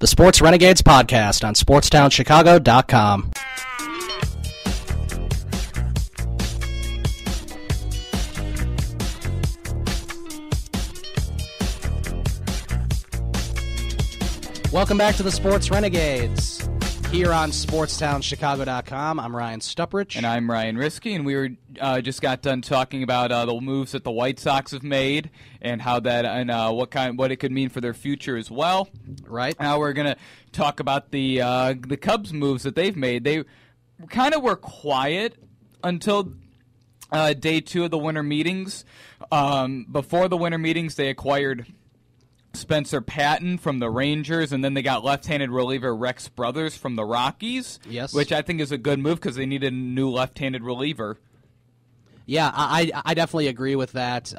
The Sports Renegades podcast on SportsTownChicago.com. Welcome back to the Sports Renegades here on SportsTownChicago.com. I'm Ryan Stuprich. And I'm Ryan Risky, and we were just got done talking about the moves that the White Sox have made and how that and what it could mean for their future as well. Right. Now we're gonna talk about the Cubs moves that they've made. They kind of were quiet until day 2 of the winter meetings. Before the winter meetings, they acquired Spencer Patton from the Rangers, and then they got left-handed reliever Rex Brothers from the Rockies, yes, which I think is a good move because they needed a new left-handed reliever. Yeah, I definitely agree with that.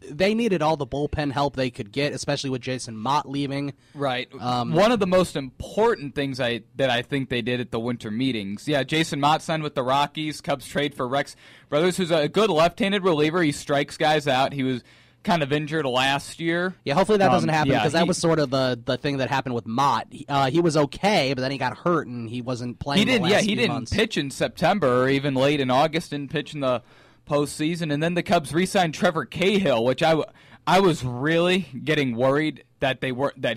They needed all the bullpen help they could get, especially with Jason Mott leaving. Right. One of the most important things that I think they did at the winter meetings. Yeah, Jason Mott signed with the Rockies. Cubs trade for Rex Brothers, who's a good left-handed reliever. He strikes guys out. He was kind of injured last year. Yeah, hopefully that doesn't happen because that was sort of the thing that happened with Mott. He was okay, but then he got hurt and he wasn't playing. He didn't pitch in September or even late in August. Didn't pitch in the postseason, and then the Cubs re-signed Trevor Cahill, which I was really getting worried that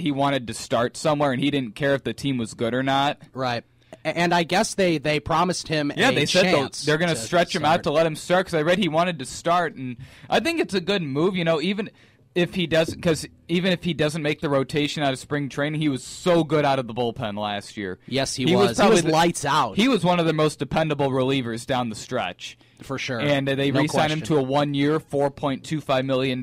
he wanted to start somewhere and he didn't care if the team was good or not. Right. And I guess they promised him they said they're going to stretch him out to let him start because I read he wanted to start, and I think it's a good move. You know, even if he doesn't make the rotation out of spring training, he was so good out of the bullpen last year. Yes, he was. He was lights out. He was one of the most dependable relievers down the stretch. For sure. And they re-signed him to a 1-year, $4.25 million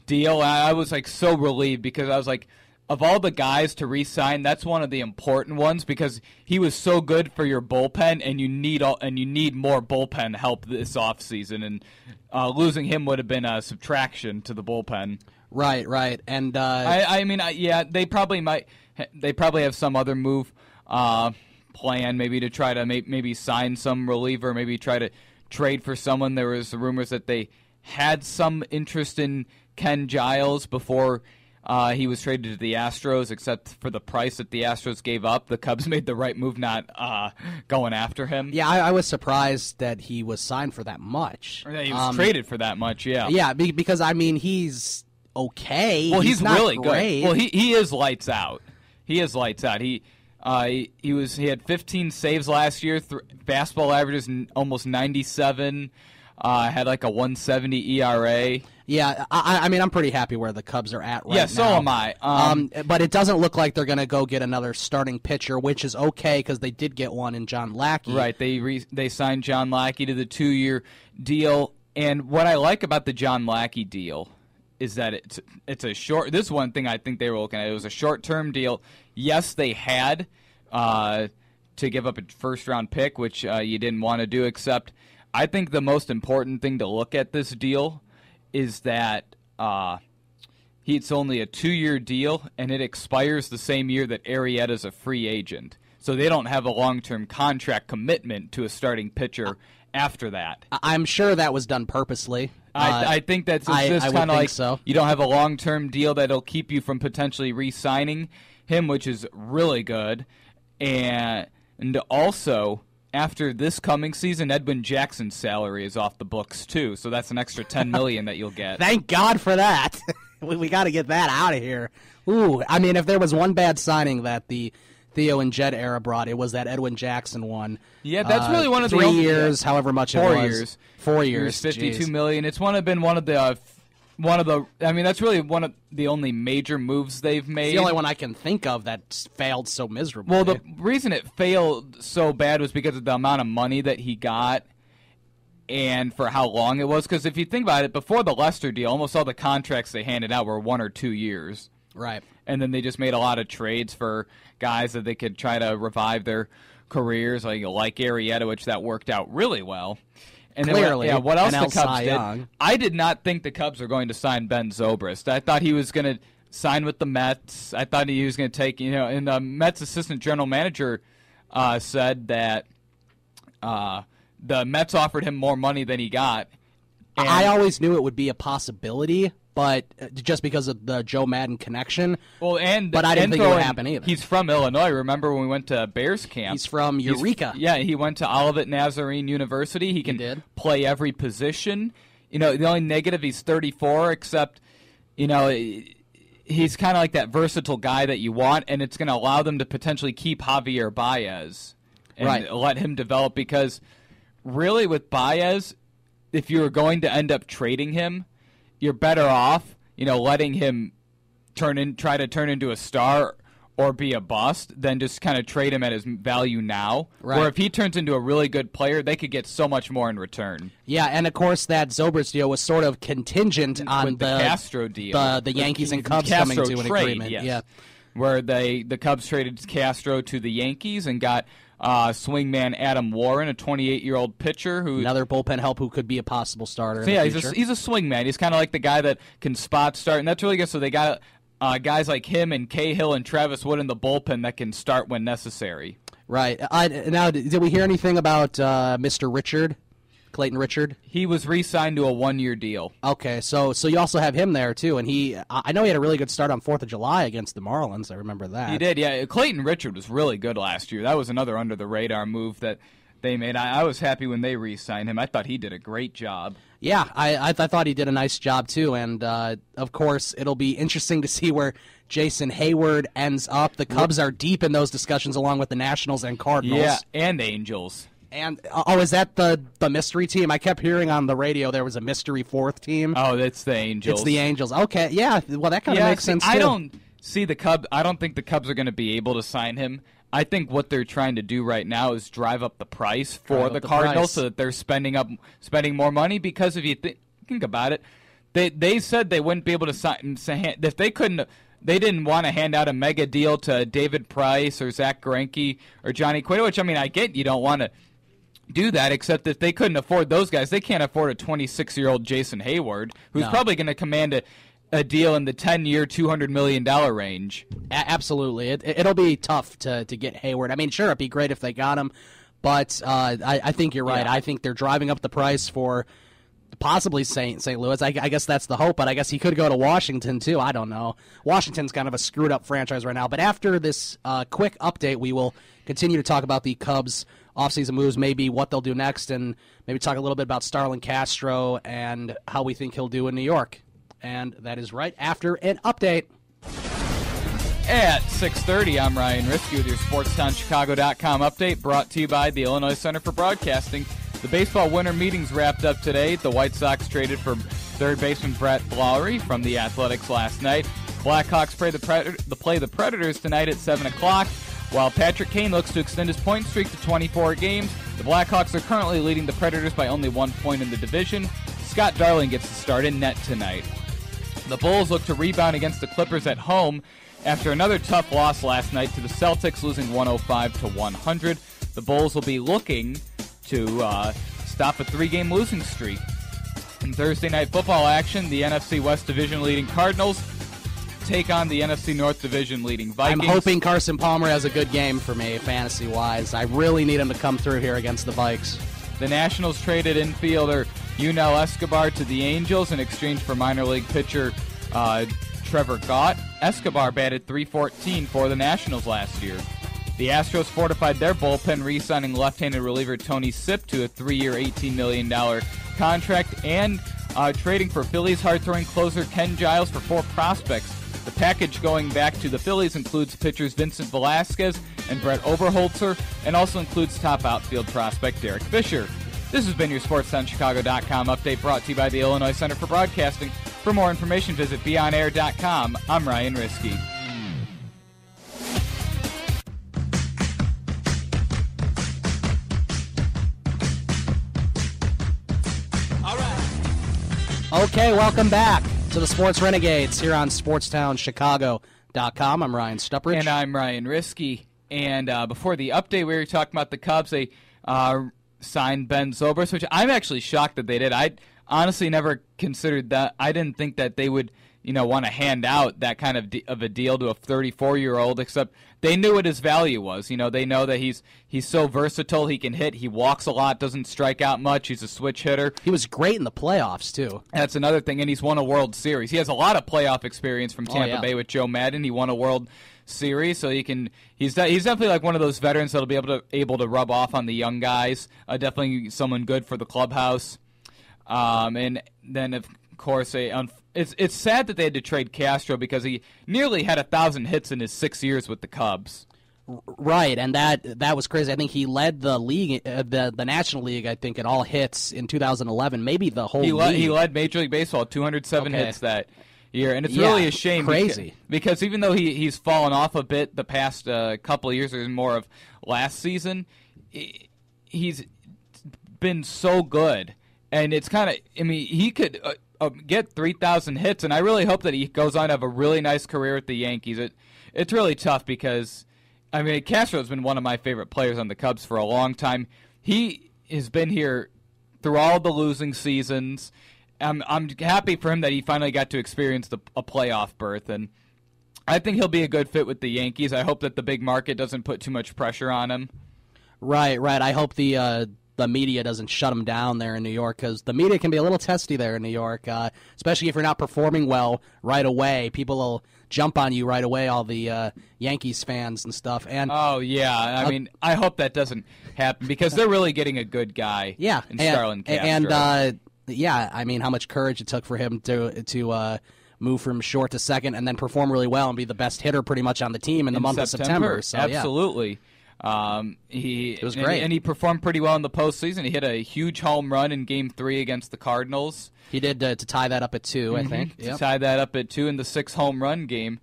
deal. I was so relieved because I was like, of all the guys to re-sign, that's one of the important ones because he was so good for your bullpen, and you need more bullpen help this offseason. And losing him would have been a subtraction to the bullpen. Right. And they probably have some other move plan, maybe to try to maybe sign some reliever, maybe try to trade for someone. There was rumors that they had some interest in Ken Giles before he was traded to the Astros, except for the price that the Astros gave up. The Cubs made the right move not going after him. Yeah, I was surprised that he was signed for that much. Yeah, he was traded for that much, yeah. Yeah, because, he's okay. Well, he's not really great. good. Well, he is lights out. He is lights out. He had 15 saves last year, fastball averages almost 97, had a 170 ERA. Yeah, I'm pretty happy where the Cubs are at right now. Yeah, so am I. But it doesn't look like they're going to go get another starting pitcher, which is okay because they did get one in John Lackey. Right, they signed John Lackey to the 2-year deal, and what I like about the John Lackey deal is that it's a short. This is one thing I think they were looking at. It was a short-term deal. Yes, they had to give up a first-round pick, which you didn't want to do, except I think the most important thing to look at this deal is that it's only a 2-year deal, and it expires the same year that Arrieta's a free agent. So they don't have a long-term contract commitment to a starting pitcher after that. I'm sure that was done purposely. I think that's just kind of like so. You don't have a long-term deal that'll keep you from potentially re-signing him, which is really good. And also, after this coming season, Edwin Jackson's salary is off the books too, so that's an extra $10 million that you'll get. Thank God for that. We got to get that out of here. Ooh, if there was one bad signing that the Theo and Jed era brought, it was that Edwin Jackson one. Yeah, that's really one of the 3 years, however much 4 it was. years. 4 years, $52 million. It's been one of the. That's really one of the only major moves they've made. It's the only one I can think of that failed so miserably. Well, the reason it failed so bad was because of the amount of money that he got and for how long it was. Because if you think about it, before the Lester deal, almost all the contracts they handed out were 1 or 2 years. Right. And then they just made a lot of trades for guys that they could try to revive their careers, like Arrieta, which that worked out really well. And clearly, then, what else the Cubs did? I did not think the Cubs were going to sign Ben Zobrist. I thought he was going to sign with the Mets. I thought he was going to take, and the Mets assistant general manager said that the Mets offered him more money than he got. I always knew it would be a possibility, but just because of the Joe Madden connection. Well, but I didn't think it would happen either. He's from Illinois. Remember when we went to Bears camp? He's from Eureka. He went to Olivet Nazarene University. He can play every position. The only negative, he's 34, except, he's kind of like that versatile guy that you want, and it's going to allow them to potentially keep Javier Baez and let him develop, because really with Baez, if you were going to end up trading him, you're better off, letting him try to turn into a star or be a bust than just kind of trade him at his value now. Right. Or if he turns into a really good player, they could get so much more in return. Yeah, and of course that Zobrist deal was sort of contingent on the Castro deal. The Yankees and Cubs coming to an agreement. Yes. Yeah. Where the Cubs traded Castro to the Yankees and got swingman Adam Warren, a 28-year-old pitcher who another bullpen help who could be a possible starter. He's a swingman. He's kind of like the guy that can spot start, and that's really good. So they got guys like him and Cahill and Travis Wood in the bullpen that can start when necessary. Right. Now, did we hear anything about Mr. Richard, Clayton Richard? He was re-signed to a 1-year deal. Okay, so you also have him there too, and I know he had a really good start on 4th of July against the Marlins. I remember that. He did, yeah. Clayton Richard was really good last year. That was another under-the-radar move that they made. I was happy when they re-signed him. I thought he did a great job. Yeah, I thought he did a nice job too, and of course it'll be interesting to see where Jason Hayward ends up. The Cubs are deep in those discussions along with the Nationals and Cardinals. Yeah, and Angels. And is that the mystery team? I kept hearing on the radio there was a mystery 4th team. Oh, that's the Angels. It's the Angels. Okay, yeah. Well, that kind of makes sense too. I don't see the Cubs. I don't think the Cubs are going to be able to sign him. I think what they're trying to do right now is drive up the price for the Cardinals so that they're spending more money. Because if you think about it, they said they wouldn't be able to sign if they couldn't. They didn't want to hand out a mega deal to David Price or Zach Greinke or Johnny Cueto, which I get you don't want to do that, except if they couldn't afford those guys, they can't afford a 26-year-old Jason Hayward, who's probably going to command a deal in the 10-year, $200 million range. Absolutely. It'll be tough to get Hayward. Sure, it'd be great if they got him, but I think you're right. Yeah. I think they're driving up the price for possibly St. Louis. I guess that's the hope, but I guess he could go to Washington, too. I don't know. Washington's kind of a screwed-up franchise right now, but after this quick update, we will continue to talk about the Cubs' offseason moves, maybe what they'll do next, and maybe talk a little bit about Starlin Castro and how we think he'll do in New York. And that is right after an update. At 6:30, I'm Ryan Risky with your SportsTownChicago.com update, brought to you by the Illinois Center for Broadcasting. The baseball winter meetings wrapped up today. The White Sox traded for third baseman Brett Lowry from the Athletics last night. Blackhawks play the Predators tonight at 7 o'clock. While Patrick Kane looks to extend his point streak to 24 games, the Blackhawks are currently leading the Predators by only 1 point in the division. Scott Darling gets the start in net tonight. The Bulls look to rebound against the Clippers at home after another tough loss last night to the Celtics, losing 105-100. The Bulls will be looking to stop a 3-game losing streak. In Thursday night football action, the NFC West Division leading Cardinals take on the NFC North Division leading Vikings. I'm hoping Carson Palmer has a good game for me, fantasy-wise. I really need him to come through here against the Vikes. The Nationals traded infielder Yunel Escobar to the Angels in exchange for minor league pitcher Trevor Gott. Escobar batted .314 for the Nationals last year. The Astros fortified their bullpen, re-signing left-handed reliever Tony Sipp to a 3-year, $18 million contract, and trading for Phillies hard-throwing closer Ken Giles for 4 prospects. The package going back to the Phillies includes pitchers Vincent Velasquez and Brett Oberholzer, and also includes top outfield prospect Derek Fisher. This has been your SportsTownChicago.com update, brought to you by the Illinois Center for Broadcasting. For more information, visit BeOnAir.com. I'm Ryan Risky. Okay, welcome back to the Sports Renegades here on SportsTownChicago.com. I'm Ryan Stuprich. And I'm Ryan Risky. And before the update, we were talking about the Cubs. They signed Ben Zobrist, which I'm actually shocked that they did. I honestly never considered that. I didn't think that they would want to hand out that kind of a deal to a 34-year-old, except they knew what his value was. They know that he's so versatile. He can hit. He walks a lot, doesn't strike out much. He's a switch hitter. He was great in the playoffs, too. That's another thing, and he's won a World Series. He has a lot of playoff experience from Tampa Bay with Joe Madden. He won a World Series, so he's definitely like one of those veterans that'll be able to rub off on the young guys. Definitely someone good for the clubhouse. And then, of course, it's sad that they had to trade Castro because he nearly had 1,000 hits in his 6 years with the Cubs. Right, and that was crazy. I think he led the league, the National League, I think, in all hits in 2011, maybe the whole league. He led Major League Baseball, 207 hits that year, and it's really a shame. Crazy. Because even though he's fallen off a bit the past couple of years, or more of last season, he's been so good. And it's kind of, he could get 3,000 hits, and I really hope that he goes on to have a really nice career with the Yankees. It's really tough because, Castro's been one of my favorite players on the Cubs for a long time. He has been here through all the losing seasons. I'm happy for him that he finally got to experience a playoff berth, and I think he'll be a good fit with the Yankees. I hope that the big market doesn't put too much pressure on him. Right. I hope the media doesn't shut him down there in New York, because the media can be a little testy there in New York, especially if you're not performing well right away. People will jump on you right away, all the Yankees fans and stuff. And I hope that doesn't happen, because they're really getting a good guy in Starlin Castro. And how much courage it took for him to move from short to second and then perform really well and be the best hitter pretty much on the team in the month of September. So, absolutely. It was great. And he performed pretty well in the postseason. He hit a huge home run in Game 3 against the Cardinals. He did to tie that up at 2, I think. To tie that up at 2 in the 6 home run game.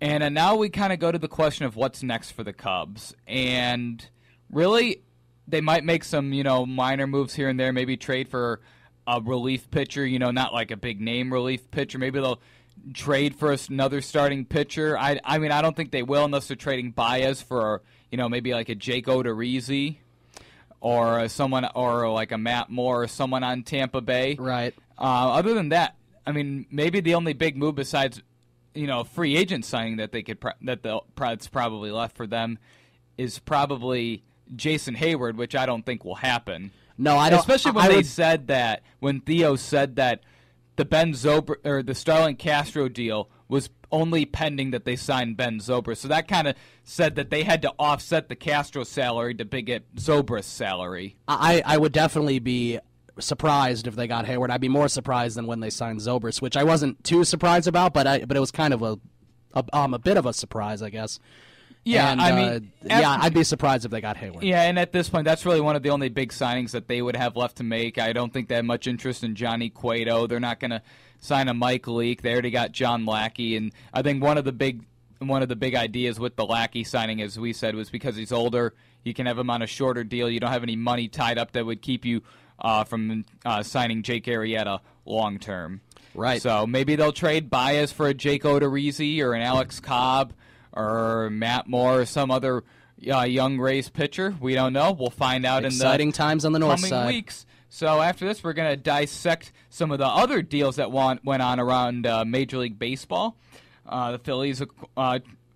And now we kind of go to the question of what's next for the Cubs. And really, they might make some, minor moves here and there, maybe trade for a relief pitcher, not like a big name relief pitcher. Maybe they'll trade for another starting pitcher. I don't think they will unless they're trading Baez for maybe like a Jake Odorizzi or someone, or like a Matt Moore or someone on Tampa Bay. Right. Other than that, maybe the only big move besides, free agent signing that that's probably left for them is probably Jason Hayward, which I don't think will happen. No, I don't. Especially when Theo said that the Ben Zobrist or the Starlin Castro deal was only pending that they signed Ben Zobrist. So that kind of said that they had to offset the Castro salary to get Zobrist's salary. I would definitely be surprised if they got Hayward. I'd be more surprised than when they signed Zobrist, which I wasn't too surprised about, but it was kind of a bit of a surprise, I guess. Yeah, and, I'd be surprised if they got Hayward. Yeah, and at this point, that's really one of the only big signings that they would have left to make. I don't think they have much interest in Johnny Cueto. They're not going to sign a Mike Leake. They already got John Lackey, and I think one of the big ideas with the Lackey signing, as we said, was because he's older. You can have him on a shorter deal. You don't have any money tied up that would keep you from signing Jake Arrieta long term. Right. So maybe they'll trade Baez for a Jake Odorizzi or an Alex Cobb or Matt Moore or some other young Rays pitcher. We don't know. We'll find out exciting times on the north coming side. Weeks. So after this, we're going to dissect some of the other deals that went on around Major League Baseball. The Phillies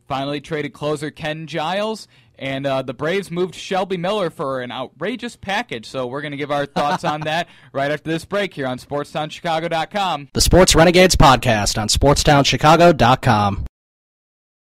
finally traded closer Ken Giles, and the Braves moved Shelby Miller for an outrageous package. So we're going to give our thoughts on that right after this break here on SportsTownChicago.com. The Sports Renegades podcast on SportsTownChicago.com.